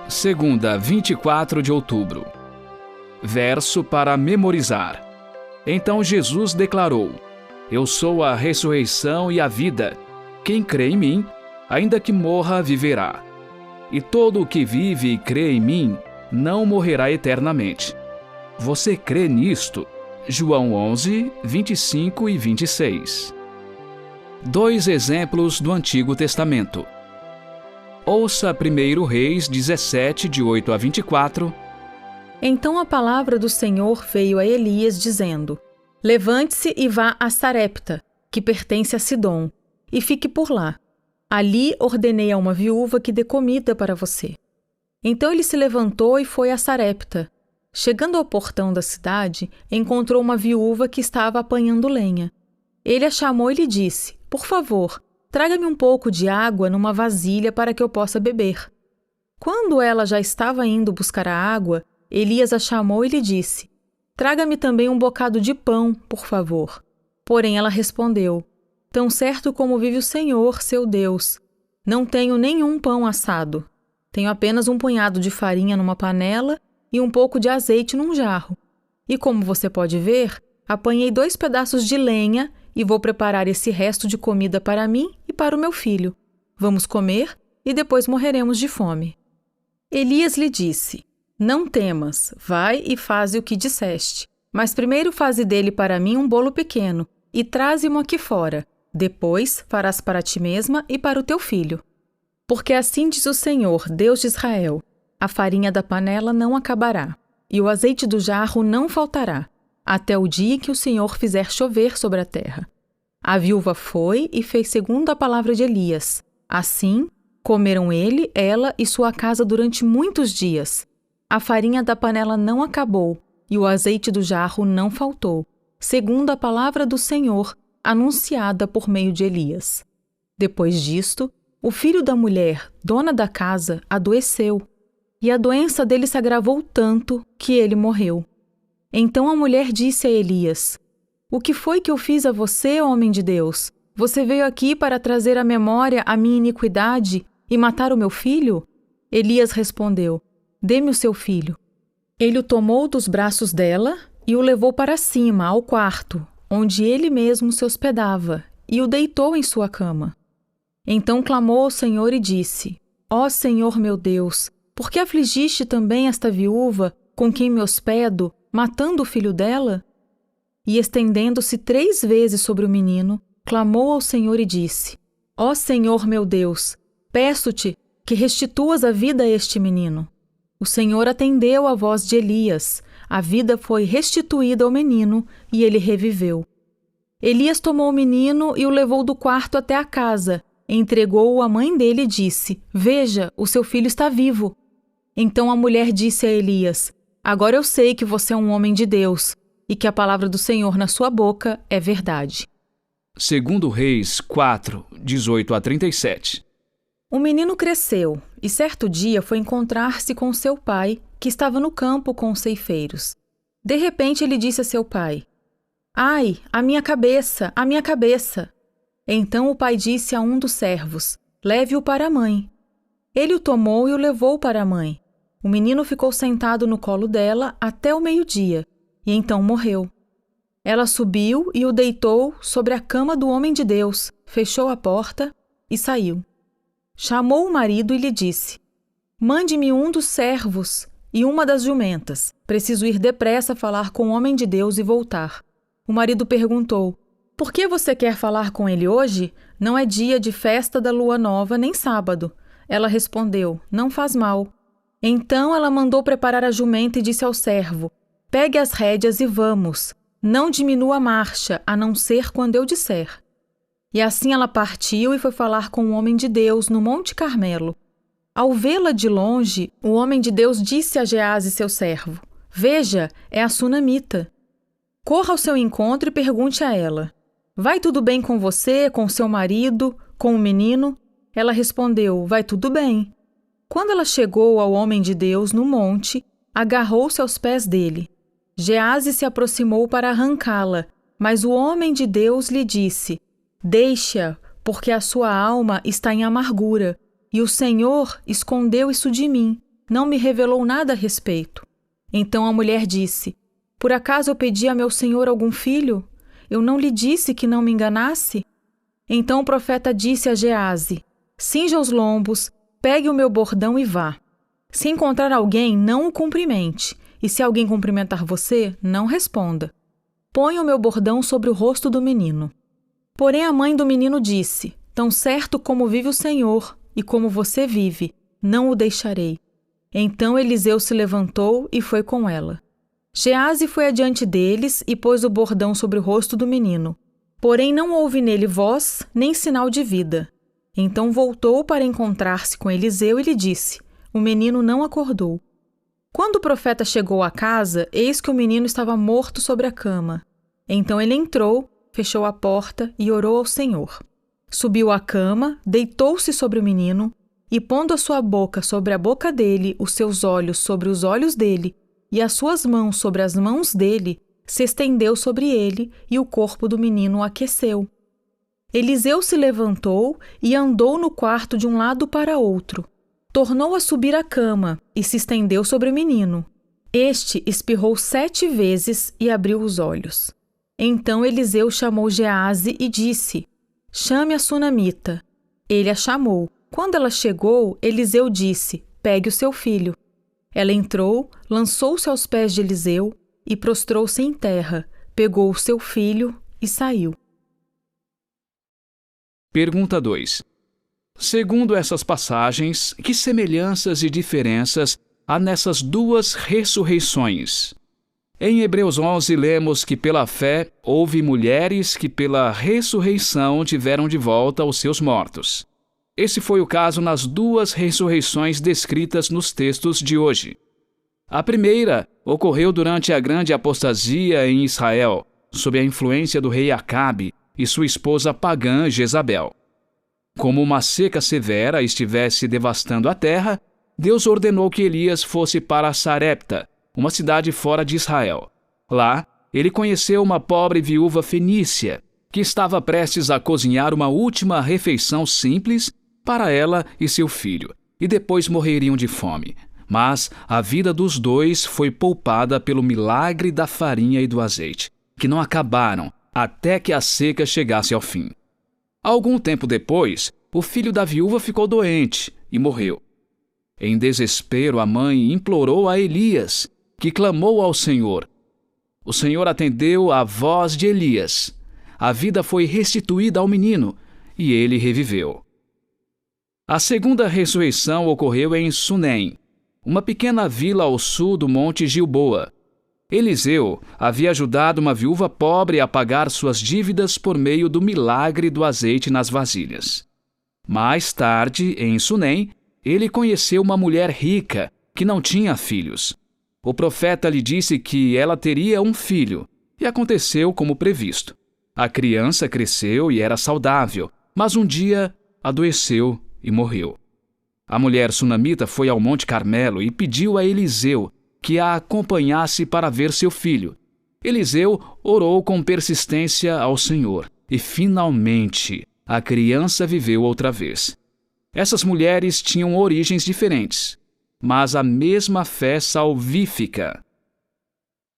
Segunda, 24 de outubro. Verso para memorizar. Então Jesus declarou: Eu sou a ressurreição e a vida. Quem crê em mim, ainda que morra, viverá. E todo o que vive e crê em mim, não morrerá eternamente. Você crê nisto? João 11, 25 e 26. Dois exemplos do Antigo Testamento. Ouça 1 Reis 17, de 8 a 24. Então a palavra do Senhor veio a Elias, dizendo: Levante-se e vá a Sarepta, que pertence a Sidom, e fique por lá. Ali ordenei a uma viúva que dê comida para você. Então ele se levantou e foi a Sarepta. Chegando ao portão da cidade, encontrou uma viúva que estava apanhando lenha. Ele a chamou e lhe disse: Por favor, traga-me um pouco de água numa vasilha para que eu possa beber. Quando ela já estava indo buscar a água, Elias a chamou e lhe disse: Traga-me também um bocado de pão, por favor. Porém ela respondeu: Tão certo como vive o Senhor, seu Deus, não tenho nenhum pão assado. Tenho apenas um punhado de farinha numa panela e um pouco de azeite num jarro. E como você pode ver, apanhei 2 pedaços de lenha e vou preparar esse resto de comida para mim e para o meu filho. Vamos comer e depois morreremos de fome. Elias lhe disse: Não temas, vai e faze o que disseste. Mas primeiro faze dele para mim um bolo pequeno e traze-mo aqui fora. Depois farás para ti mesma e para o teu filho. Porque assim diz o Senhor, Deus de Israel: a farinha da panela não acabará, e o azeite do jarro não faltará, até o dia em que o Senhor fizer chover sobre a terra. A viúva foi e fez segundo a palavra de Elias. Assim, comeram ele, ela e sua casa durante muitos dias. A farinha da panela não acabou, e o azeite do jarro não faltou, segundo a palavra do Senhor, anunciada por meio de Elias. Depois disto, o filho da mulher, dona da casa, adoeceu, e a doença dele se agravou tanto que ele morreu. Então a mulher disse a Elias: O que foi que eu fiz a você, homem de Deus? Você veio aqui para trazer à memória a minha iniquidade e matar o meu filho? Elias respondeu: Dê-me o seu filho. Ele o tomou dos braços dela e o levou para cima, ao quarto, onde ele mesmo se hospedava, e o deitou em sua cama. Então clamou ao Senhor e disse: Ó Senhor meu Deus, por que afligiste também esta viúva com quem me hospedo, matando o filho dela? E estendendo-se 3 vezes sobre o menino, clamou ao Senhor e disse: Ó Senhor meu Deus, peço-te que restituas a vida a este menino. O Senhor atendeu à voz de Elias, a vida foi restituída ao menino e ele reviveu. Elias tomou o menino e o levou do quarto até a casa, entregou-o à mãe dele e disse: Veja, o seu filho está vivo. Então a mulher disse a Elias: Agora eu sei que você é um homem de Deus e que a palavra do Senhor na sua boca é verdade. 2 Reis 4, 18 a 37. O menino cresceu e certo dia foi encontrar-se com seu pai, que estava no campo com os ceifeiros. De repente ele disse a seu pai: Ai, a minha cabeça, a minha cabeça! Então o pai disse a um dos servos: Leve-o para a mãe. Ele o tomou e o levou para a mãe. O menino ficou sentado no colo dela até o meio-dia, e então morreu. Ela subiu e o deitou sobre a cama do homem de Deus, fechou a porta e saiu. Chamou o marido e lhe disse: Mande-me um dos servos e uma das jumentas. Preciso ir depressa falar com o homem de Deus e voltar. O marido perguntou: Por que você quer falar com ele hoje? Não é dia de festa da lua nova, nem sábado. Ela respondeu: Não faz mal. Então ela mandou preparar a jumenta e disse ao servo: Pegue as rédeas e vamos. Não diminua a marcha, a não ser quando eu disser. E assim ela partiu e foi falar com o homem de Deus no Monte Carmelo. Ao vê-la de longe, o homem de Deus disse a Gease, seu servo: Veja, é a sunamita. Corra ao seu encontro e pergunte a ela: Vai tudo bem com você, com seu marido, com o menino? Ela respondeu: Vai tudo bem. Quando ela chegou ao homem de Deus no monte, agarrou-se aos pés dele. Gease se aproximou para arrancá-la, mas o homem de Deus lhe disse: Deixe-a, porque a sua alma está em amargura, e o Senhor escondeu isso de mim, não me revelou nada a respeito. Então a mulher disse: Por acaso eu pedi a meu senhor algum filho? Eu não lhe disse que não me enganasse? Então o profeta disse a Geazi: Cinja os lombos, pegue o meu bordão e vá. Se encontrar alguém, não o cumprimente, e se alguém cumprimentar você, não responda. Ponha o meu bordão sobre o rosto do menino. Porém a mãe do menino disse: Tão certo como vive o Senhor, e como você vive, não o deixarei. Então Eliseu se levantou e foi com ela. Geazi foi adiante deles e pôs o bordão sobre o rosto do menino. Porém não houve nele voz, nem sinal de vida. Então voltou para encontrar-se com Eliseu e lhe disse: O menino não acordou. Quando o profeta chegou à casa, eis que o menino estava morto sobre a cama. Então ele entrou, fechou a porta e orou ao Senhor. Subiu à cama, deitou-se sobre o menino, e pondo a sua boca sobre a boca dele, os seus olhos sobre os olhos dele, e as suas mãos sobre as mãos dele, se estendeu sobre ele, e o corpo do menino aqueceu. Eliseu se levantou e andou no quarto de um lado para outro. Tornou a subir à cama e se estendeu sobre o menino. Este espirrou 7 vezes e abriu os olhos. Então Eliseu chamou Geazi e disse: Chame a sunamita. Ele a chamou. Quando ela chegou, Eliseu disse: Pegue o seu filho. Ela entrou, lançou-se aos pés de Eliseu e prostrou-se em terra, pegou o seu filho e saiu. Pergunta 2. Segundo essas passagens, que semelhanças e diferenças há nessas duas ressurreições? Em Hebreus 11 lemos que pela fé houve mulheres que pela ressurreição tiveram de volta os seus mortos. Esse foi o caso nas duas ressurreições descritas nos textos de hoje. A primeira ocorreu durante a grande apostasia em Israel, sob a influência do rei Acabe e sua esposa pagã Jezabel. Como uma seca severa estivesse devastando a terra, Deus ordenou que Elias fosse para Sarepta, uma cidade fora de Israel. Lá, ele conheceu uma pobre viúva fenícia, que estava prestes a cozinhar uma última refeição simples para ela e seu filho, e depois morreriam de fome. Mas a vida dos dois foi poupada pelo milagre da farinha e do azeite, que não acabaram até que a seca chegasse ao fim. Algum tempo depois, o filho da viúva ficou doente e morreu. Em desespero, a mãe implorou a Elias, que clamou ao Senhor. O Senhor atendeu à voz de Elias. A vida foi restituída ao menino e ele reviveu. A segunda ressurreição ocorreu em Sunem, uma pequena vila ao sul do Monte Gilboa. Eliseu havia ajudado uma viúva pobre a pagar suas dívidas por meio do milagre do azeite nas vasilhas. Mais tarde, em Sunem, ele conheceu uma mulher rica que não tinha filhos. O profeta lhe disse que ela teria um filho, e aconteceu como previsto. A criança cresceu e era saudável, mas um dia adoeceu e morreu. A mulher sunamita foi ao Monte Carmelo e pediu a Eliseu que a acompanhasse para ver seu filho. Eliseu orou com persistência ao Senhor e, finalmente, a criança viveu outra vez. Essas mulheres tinham origens diferentes, mas a mesma fé salvífica.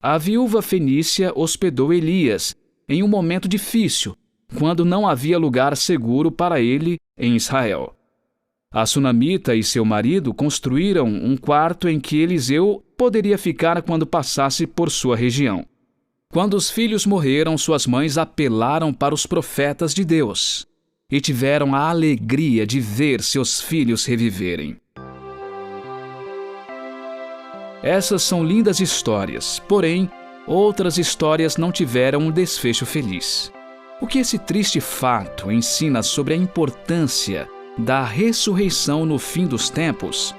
A viúva fenícia hospedou Elias em um momento difícil, quando não havia lugar seguro para ele em Israel. A sunamita e seu marido construíram um quarto em que Eliseu poderia ficar quando passasse por sua região. Quando os filhos morreram, suas mães apelaram para os profetas de Deus e tiveram a alegria de ver seus filhos reviverem. Essas são lindas histórias, porém, outras histórias não tiveram um desfecho feliz. O que esse triste fato ensina sobre a importância da ressurreição no fim dos tempos?